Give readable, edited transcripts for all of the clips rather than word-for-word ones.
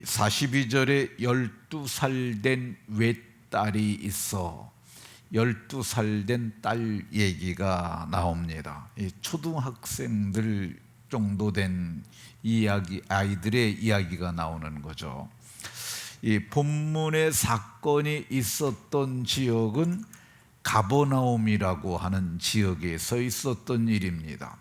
42절에 12살 된 외딸이 있어 12살 된 딸 얘기가 나옵니다. 초등학생들 정도 된 이야기, 아이들의 이야기가 나오는 거죠. 이 본문의 사건이 있었던 지역은 가버나움이라고 하는 지역에서 있었던 일입니다.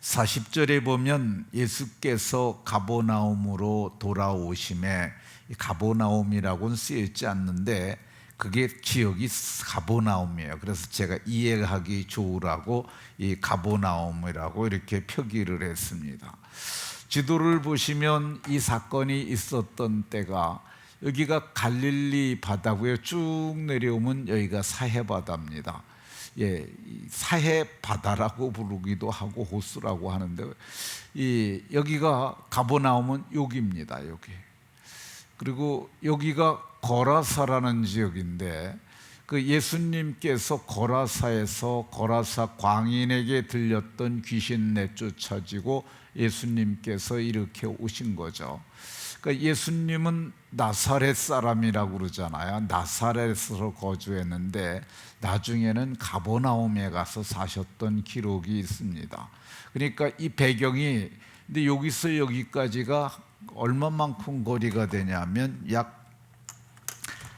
40절에 보면 예수께서 가버나움으로 돌아오심에, 가버나움이라고는 쓰여있지 않는데 그게 지역이 가버나움이에요. 그래서 제가 이해하기 좋으라고 이 가버나움이라고 이렇게 표기를 했습니다. 지도를 보시면 이 사건이 있었던 때가 여기가 갈릴리 바다고요. 쭉 내려오면 여기가 사해 바다입니다. 사해 바다라고 부르기도 하고 호수라고 하는데, 여기가 가버나움은 여기입니다. 여기. 그리고 여기가 거라사라는 지역인데, 그 예수님께서 거라사에서 거라사 광인에게 들렸던 귀신 내쫓아지고 예수님께서 이렇게 오신 거죠. 그러니까 예수님은 나사렛 사람이라고 그러잖아요. 나사렛으로 거주했는데 나중에는 가버나움에 가서 사셨던 기록이 있습니다. 그러니까 이 배경이, 근데 여기서 여기까지가 얼마만큼 거리가 되냐면 약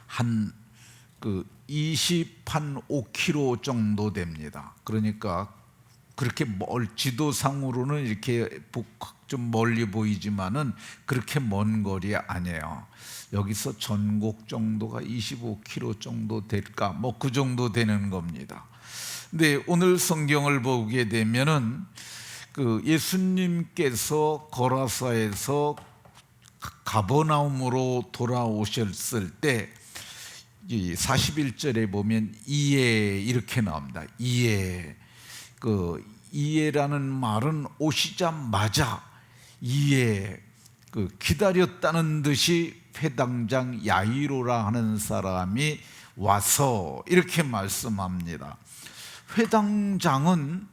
한 25km 정도 됩니다. 그러니까 그렇게 지도상으로는 이렇게 좀 멀리 보이지만은 그렇게 먼 거리 아니에요. 여기서 전곡 정도가 25km 정도 될까? 뭐 그 정도 되는 겁니다. 근데 오늘 성경을 보게 되면은 그 예수님께서 거라사에서 가버나움으로 돌아오셨을 때, 이 41절에 보면 이에 이렇게 나옵니다. 이에라는 말은 오시자마자 이에 기다렸다는 듯이 회당장 야이로라 하는 사람이 와서 이렇게 말씀합니다. 회당장은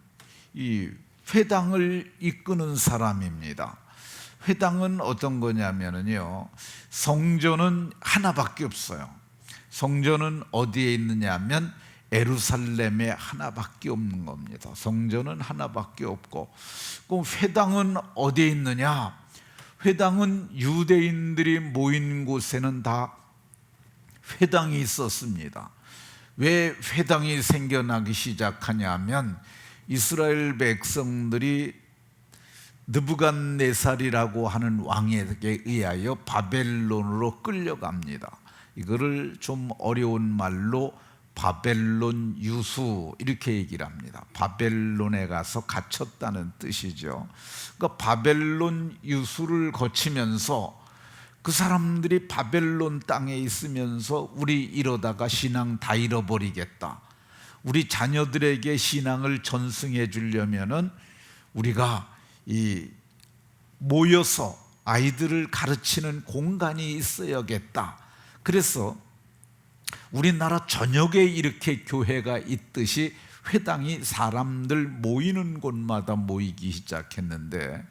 이 회당을 이끄는 사람입니다. 회당은 어떤 거냐면요, 성전은 하나밖에 없어요. 성전은 어디에 있느냐 하면 예루살렘에 하나밖에 없는 겁니다. 성전은 하나밖에 없고, 그럼 회당은 어디에 있느냐? 회당은 유대인들이 모인 곳에는 다 회당이 있었습니다. 왜 회당이 생겨나기 시작하냐면 이스라엘 백성들이 느부갓네살이라고 하는 왕에게 의하여 바벨론으로 끌려갑니다. 이거를 좀 어려운 말로 바벨론 유수 이렇게 얘기를 합니다. 바벨론에 가서 갇혔다는 뜻이죠. 그러니까 바벨론 유수를 거치면서 그 사람들이 바벨론 땅에 있으면서 우리 이러다가 신앙 다 잃어버리겠다, 우리 자녀들에게 신앙을 전승해 주려면은 우리가 모여서 아이들을 가르치는 공간이 있어야겠다. 그래서 우리나라 전역에 이렇게 교회가 있듯이 회당이 사람들 모이는 곳마다 모이기 시작했는데,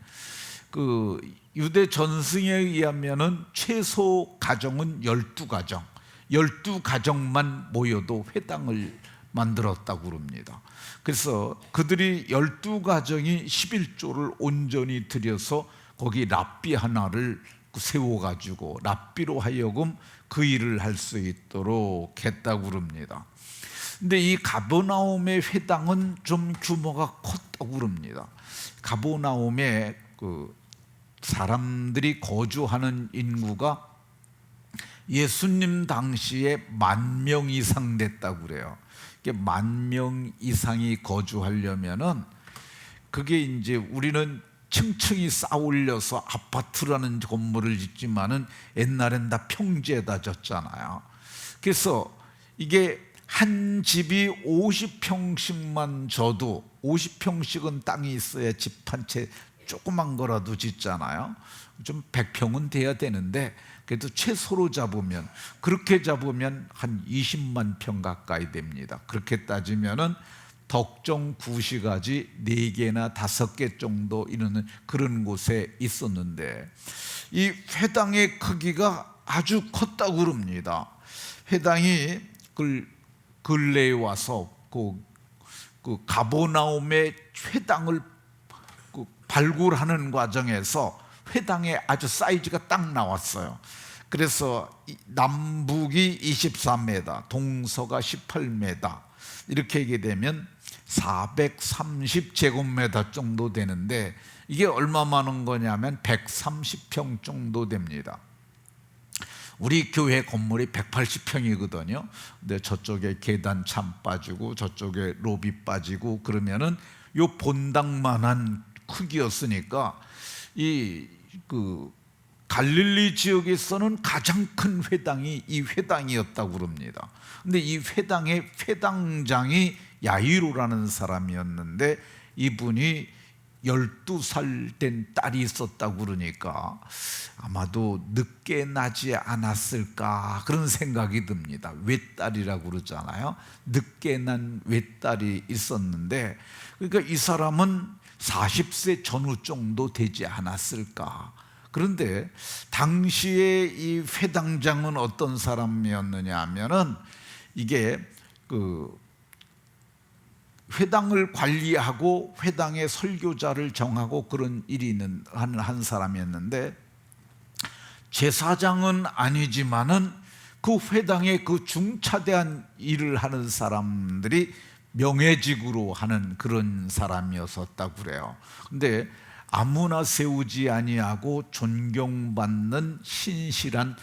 그 유대 전승에 의하면은 최소 가정은 12가정, 12가정만 모여도 회당을 만들었다고 그럽니다. 그래서 그들이 12가정이 11조를 온전히 들여서 거기 랍비 하나를 세워가지고 랍비로 하여금 그 일을 할 수 있도록 했다고 그럽니다. 근데 이 가버나움의 회당은 좀 규모가 컸다고 그럽니다. 가버나움에 그 사람들이 거주하는 인구가 예수님 당시에 10,000명 이상 됐다고 그래요. 10,000명 이상이 거주하려면은 그게 이제 우리는 층층이 쌓아올려서 아파트라는 건물을 짓지만은 옛날엔 다 평지에다 졌잖아요. 그래서 이게 한 집이 50평씩만 져도, 50평씩은 땅이 있어야 집 한 채 조그만 거라도 짓잖아요. 좀 100평은 돼야 되는데 그래도 최소로 잡으면, 그렇게 잡으면 한 20만 평 가까이 됩니다. 그렇게 따지면은 덕정 구시가지 4개나 5개 정도 이르는 그런 곳에 있었는데, 이 회당의 크기가 아주 컸다고 그럽니다. 회당이 근래에 와서 그 가버나움의 회당을 발굴하는 과정에서 회당의 아주 사이즈가 딱 나왔어요. 그래서 남북이 23m, 동서가 18m, 이렇게 얘기 되면 430제곱미터 정도 되는데, 이게 얼마 많은 거냐면 130평 정도 됩니다. 우리 교회 건물이 180평이거든요. 근데 저쪽에 계단 참 빠지고 저쪽에 로비 빠지고 그러면은 요 본당만한 크기였으니까 갈릴리 지역에서는 가장 큰 회당이 이 회당이었다고 그럽니다. 근데 이 회당의 회당장이 야이로라는 사람이었는데, 이분이 12살 된 딸이 있었다고 그러니까 아마도 늦게 나지 않았을까 그런 생각이 듭니다. 외딸이라고 그러잖아요. 늦게 난 외딸이 있었는데, 그러니까 이 사람은 40세 전후 정도 되지 않았을까. 그런데 당시에 이 회당장은 어떤 사람이었느냐 하면은, 이게 회당을 관리하고 회당의 설교자를 정하고 그런 일이 있는 한 사람이었는데, 제사장은 아니지만은 그 회당의 그 중차대한 일을 하는 사람들이 명예직으로 하는 그런 사람이었었다고 그래요. 근데 아무나 세우지 아니하고 존경받는 신실한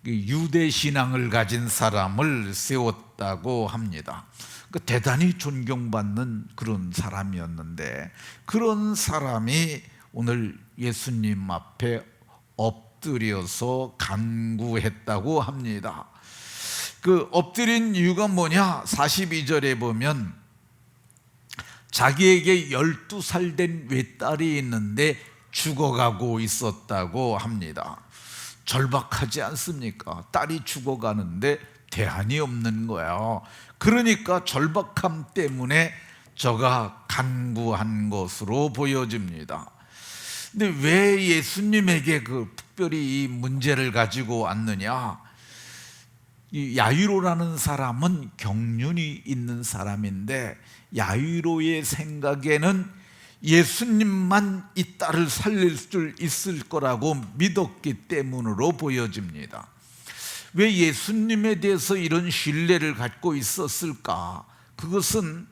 유대 신앙을 가진 사람을 세웠다고 합니다. 대단히 존경받는 그런 사람이었는데, 그런 사람이 오늘 예수님 앞에 엎드려서 간구했다고 합니다. 그 엎드린 이유가 뭐냐? 42절에 보면 자기에게 12살 된 외딸이 있는데 죽어가고 있었다고 합니다. 절박하지 않습니까? 딸이 죽어가는데 대안이 없는 거예요. 그러니까 절박함 때문에 저가 간구한 것으로 보여집니다. 근데 왜 예수님에게 특별히 이 문제를 가지고 왔느냐? 이 야이로라는 사람은 경륜이 있는 사람인데, 야이로의 생각에는 예수님만 이 딸을 살릴 수 있을 거라고 믿었기 때문으로 보여집니다. 왜 예수님에 대해서 이런 신뢰를 갖고 있었을까? 그것은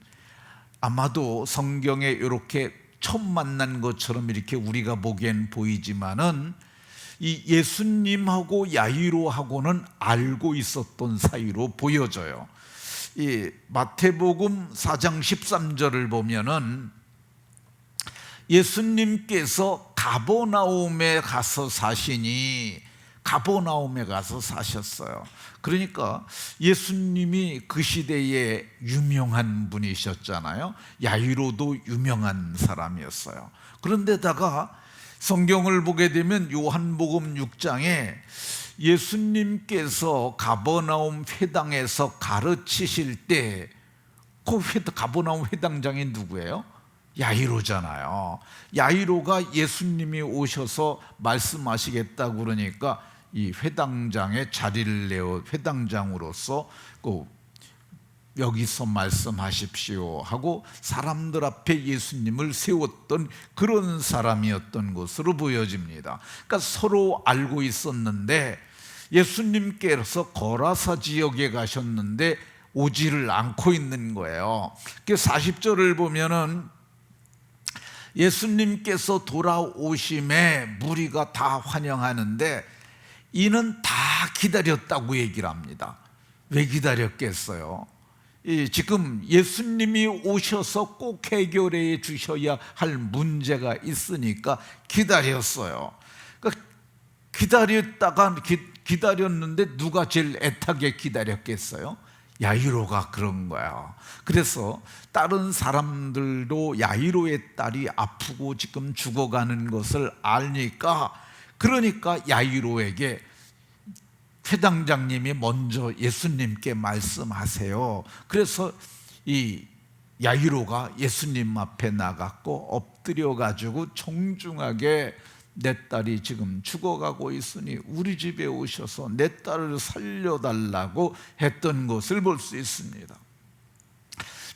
아마도 성경에 이렇게 처음 만난 것처럼 이렇게 우리가 보기엔 보이지만은, 이 예수님하고 야이로하고는 알고 있었던 사이로 보여져요. 이 마태복음 4장 13절을 보면은 예수님께서 가버나움에 가서 사시니, 가버나움에 가서 사셨어요. 그러니까 예수님이 그 시대에 유명한 분이셨잖아요. 야이로도 유명한 사람이었어요. 그런데다가 성경을 보게 되면 요한복음 6장에 예수님께서 가버나움 회당에서 가르치실 때 그 가버나움 회당장이 누구예요? 야이로잖아요. 야이로가 예수님이 오셔서 말씀하시겠다고 그러니까 이 회당장에 자리를 내어 회당장으로서 여기서 말씀하십시오 하고 사람들 앞에 예수님을 세웠던 그런 사람이었던 것으로 보여집니다. 그러니까 서로 알고 있었는데, 예수님께서 거라사 지역에 가셨는데 오지를 않고 있는 거예요. 40절을 보면은 예수님께서 돌아오심에 무리가 다 환영하는데 이는 다 기다렸다고 얘기를 합니다. 왜 기다렸겠어요? 지금 예수님이 오셔서 꼭 해결해 주셔야 할 문제가 있으니까 기다렸어요. 그러니까 기다렸는데 누가 제일 애타게 기다렸겠어요? 야이로가 그런 거야. 그래서 다른 사람들도 야이로의 딸이 아프고 지금 죽어가는 것을 아니까, 그러니까 야이로에게 회당장님이 먼저 예수님께 말씀하세요. 그래서 이 야이로가 예수님 앞에 나갔고 엎드려 가지고 정중하게 내 딸이 지금 죽어가고 있으니 우리 집에 오셔서 내 딸을 살려달라고 했던 것을 볼 수 있습니다.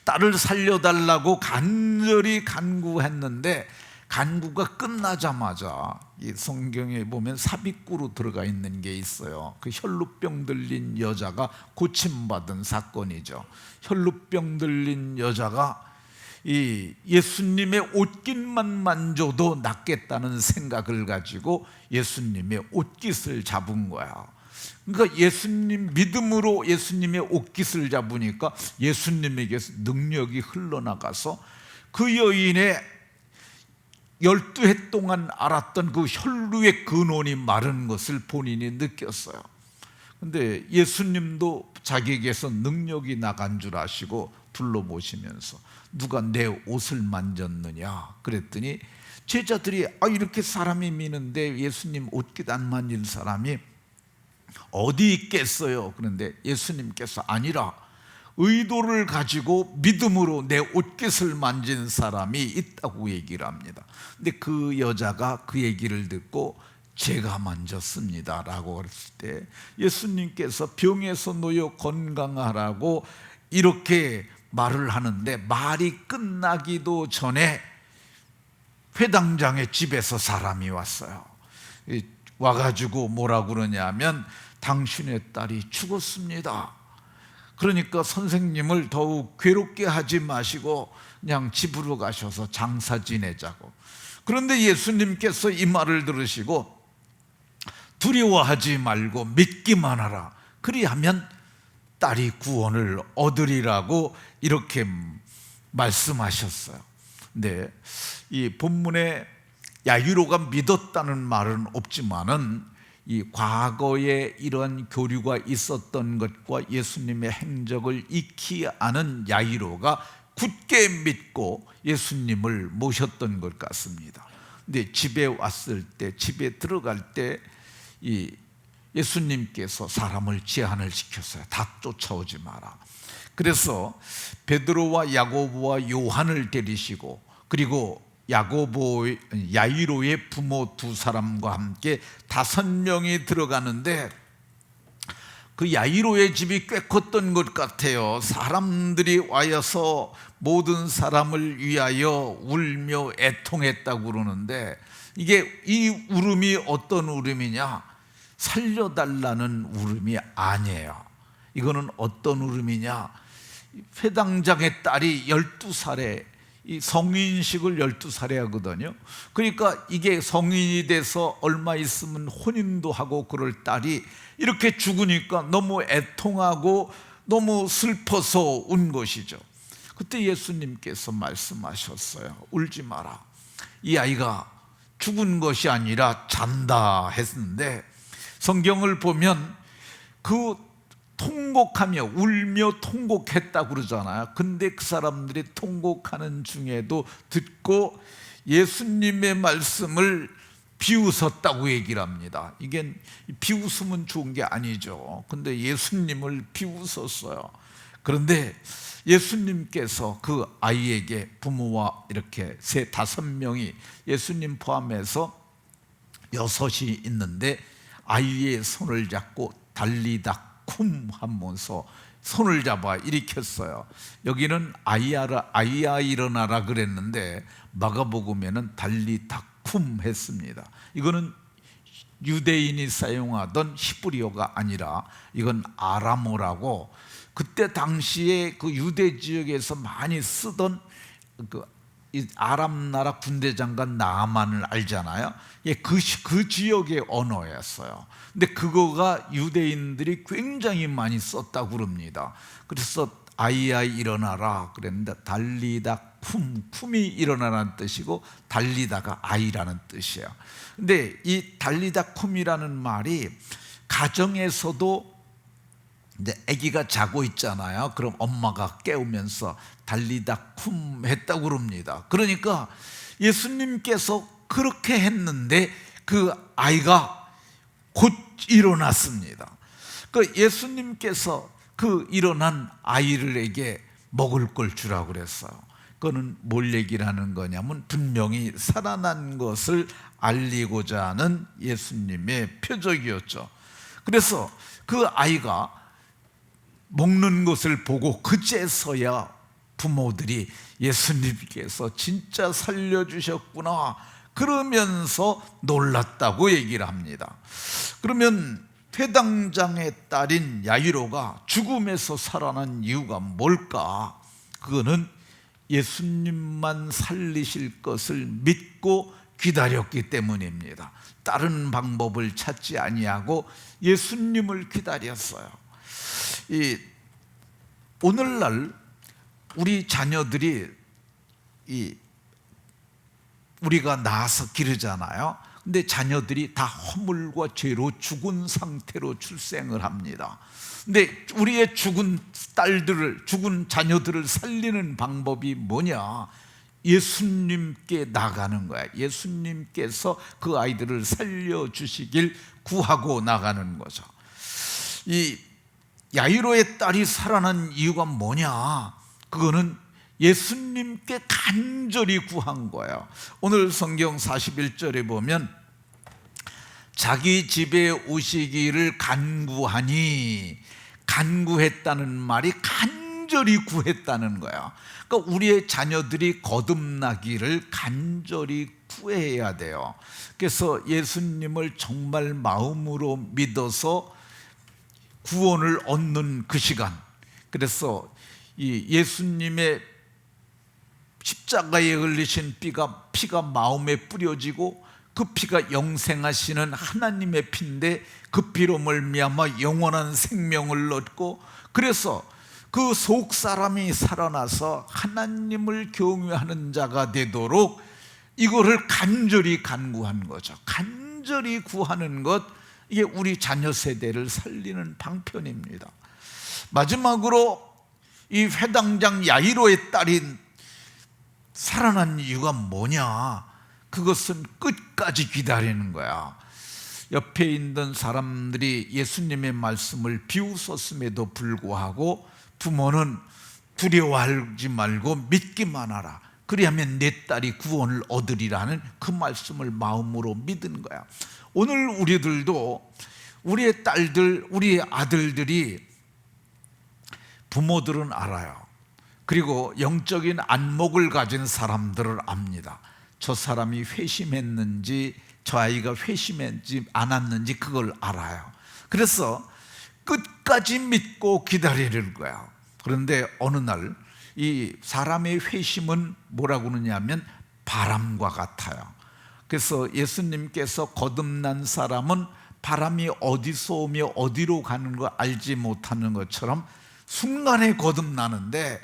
딸을 살려달라고 간절히 간구했는데 간구가 끝나자마자 이 성경에 보면 삽입구로 들어가 있는 게 있어요. 그 혈루병 들린 여자가 고침받은 사건이죠. 혈루병 들린 여자가 이 예수님의 옷깃만 만져도 낫겠다는 생각을 가지고 예수님의 옷깃을 잡은 거야. 그러니까 예수님 믿음으로 예수님의 옷깃을 잡으니까 예수님에게서 능력이 흘러나가서 그 여인의 12해 동안 알았던 그 혈루의 근원이 마른 것을 본인이 느꼈어요. 근데 예수님도 자기에게서 능력이 나간 줄 아시고 둘러보시면서 누가 내 옷을 만졌느냐 그랬더니 제자들이 이렇게 사람이 미는데 예수님 옷깃 안 만진 사람이 어디 있겠어요? 그런데 예수님께서 아니라 의도를 가지고 믿음으로 내 옷깃을 만진 사람이 있다고 얘기를 합니다. 근데 그 여자가 그 얘기를 듣고 제가 만졌습니다 라고 그랬을 때 예수님께서 병에서 놓여 건강하라고 이렇게 말을 하는데 말이 끝나기도 전에 회당장의 집에서 사람이 왔어요. 와가지고 뭐라고 그러냐면 당신의 딸이 죽었습니다. 그러니까 선생님을 더욱 괴롭게 하지 마시고 그냥 집으로 가셔서 장사 지내자고. 그런데 예수님께서 이 말을 들으시고 두려워하지 말고 믿기만 하라. 그리하면 딸이 구원을 얻으리라고 이렇게 말씀하셨어요. 근데 이 본문에 야이로가 믿었다는 말은 없지만은 이 과거에 이런 교류가 있었던 것과 예수님의 행적을 익히 아는 야이로가 굳게 믿고 예수님을 모셨던 것 같습니다. 근데 집에 왔을 때, 집에 들어갈 때 이 예수님께서 사람을 제한을 시켰어요. 다 쫓아오지 마라. 그래서 베드로와 야고보와 요한을 데리시고 그리고 야이로의 부모 두 사람과 함께 5명이 들어가는데 그 야이로의 집이 꽤 컸던 것 같아요. 사람들이 와서 모든 사람을 위하여 울며 애통했다고 그러는데 이게 이 울음이 어떤 울음이냐? 살려달라는 울음이 아니에요. 이거는 어떤 울음이냐? 회당장의 딸이 12살에 이 성인식을 12살에 하거든요. 그러니까 이게 성인이 돼서 얼마 있으면 혼인도 하고 그럴 딸이 이렇게 죽으니까 너무 애통하고 너무 슬퍼서 운 것이죠. 그때 예수님께서 말씀하셨어요. 울지 마라. 이 아이가 죽은 것이 아니라 잔다 했는데 성경을 보면 그 통곡하며 울며 통곡했다고 그러잖아요. 근데 그 사람들이 통곡하는 중에도 듣고 예수님의 말씀을 비웃었다고 얘기를 합니다. 이게 비웃으면 좋은 게 아니죠. 근데 예수님을 비웃었어요. 그런데 예수님께서 그 아이에게 부모와 이렇게 5명이 예수님 포함해서 6이 있는데 아이의 손을 잡고 달리다 쿰 하면서 손을 잡아 일으켰어요. 여기는 아이야 일어나라 그랬는데 마가복음에는 달리다 쿰 했습니다. 이거는 유대인이 사용하던 히브리어가 아니라 이건 아람어라고 그때 당시에 그 유대 지역에서 많이 쓰던 그 아람 나라 군대 장관 나아만을 알잖아요. 예, 그 지역의 언어였어요. 근데 그거가 유대인들이 굉장히 많이 썼다고 그럽니다. 그래서 아이야 일어나라 그랬는데 달리다 쿰이 일어나라는 뜻이고 달리다가 아이라는 뜻이에요. 근데 이 달리다 쿰이라는 말이 가정에서도 이제 아기가 자고 있잖아요. 그럼 엄마가 깨우면서 달리다 쿰 했다고 그럽니다. 그러니까 예수님께서 그렇게 했는데 그 아이가 곧 일어났습니다. 그 예수님께서 그 일어난 아이들에게 먹을 걸 주라고 그랬어요. 그거는 뭘 얘기를 하는 거냐면 분명히 살아난 것을 알리고자 하는 예수님의 표적이었죠. 그래서 그 아이가 먹는 것을 보고 그제서야 부모들이 예수님께서 진짜 살려주셨구나 그러면서 놀랐다고 얘기를 합니다. 그러면 회당장의 딸인 야이로가 죽음에서 살아난 이유가 뭘까? 그거는 예수님만 살리실 것을 믿고 기다렸기 때문입니다. 다른 방법을 찾지 아니하고 예수님을 기다렸어요. 오늘날 우리 자녀들이 우리가 낳아서 기르잖아요. 근데 자녀들이 다 허물과 죄로 죽은 상태로 출생을 합니다. 근데 우리의 죽은 딸들을, 죽은 자녀들을 살리는 방법이 뭐냐? 예수님께 나가는 거야. 예수님께서 그 아이들을 살려주시길 구하고 나가는 거죠. 이 야이로의 딸이 살아난 이유가 뭐냐? 그거는 예수님께 간절히 구한 거예요. 오늘 성경 41절에 보면 자기 집에 오시기를 간구하니, 간구했다는 말이 간절히 구했다는 거야. 그러니까 우리의 자녀들이 거듭나기를 간절히 구해야 돼요. 그래서 예수님을 정말 마음으로 믿어서 구원을 얻는 그 시간, 그래서 이 예수님의 십자가에 흘리신 피가 마음에 뿌려지고 그 피가 영생하시는 하나님의 피인데 그 피로 말미암아 영원한 생명을 얻고, 그래서 그 속 사람이 살아나서 하나님을 경외하는 자가 되도록 이거를 간절히 간구한 거죠. 간절히 구하는 것, 이게 우리 자녀 세대를 살리는 방편입니다. 마지막으로 이 회당장 야이로의 딸인 살아난 이유가 뭐냐? 그것은 끝까지 기다리는 거야. 옆에 있는 사람들이 예수님의 말씀을 비웃었음에도 불구하고 부모는 두려워하지 말고 믿기만 하라. 그리하면 내 딸이 구원을 얻으리라는 그 말씀을 마음으로 믿은 거야. 오늘 우리들도 우리의 딸들, 우리의 아들들이 부모들은 알아요. 그리고 영적인 안목을 가진 사람들을 압니다. 저 사람이 회심했는지, 저 아이가 회심했지 않았는지 그걸 알아요. 그래서 끝까지 믿고 기다리는 거야. 그런데 어느 날 이 사람의 회심은 뭐라고 그러냐면 바람과 같아요. 그래서 예수님께서 거듭난 사람은 바람이 어디서 오며 어디로 가는 거 알지 못하는 것처럼 순간에 거듭나는데,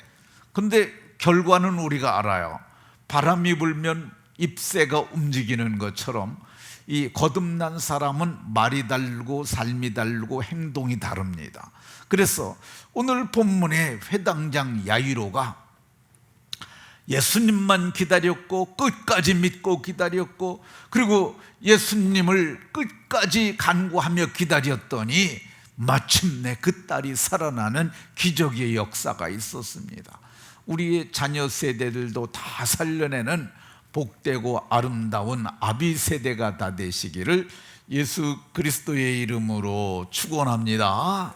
근데 결과는 우리가 알아요. 바람이 불면 잎새가 움직이는 것처럼 이 거듭난 사람은 말이 다르고 삶이 다르고 행동이 다릅니다. 그래서 오늘 본문의 회당장 야이로가 예수님만 기다렸고 끝까지 믿고 기다렸고, 그리고 예수님을 끝까지 간구하며 기다렸더니 마침내 그 딸이 살아나는 기적의 역사가 있었습니다. 우리의 자녀 세대들도 다 살려내는 복되고 아름다운 아비 세대가 다 되시기를 예수 그리스도의 이름으로 축원합니다.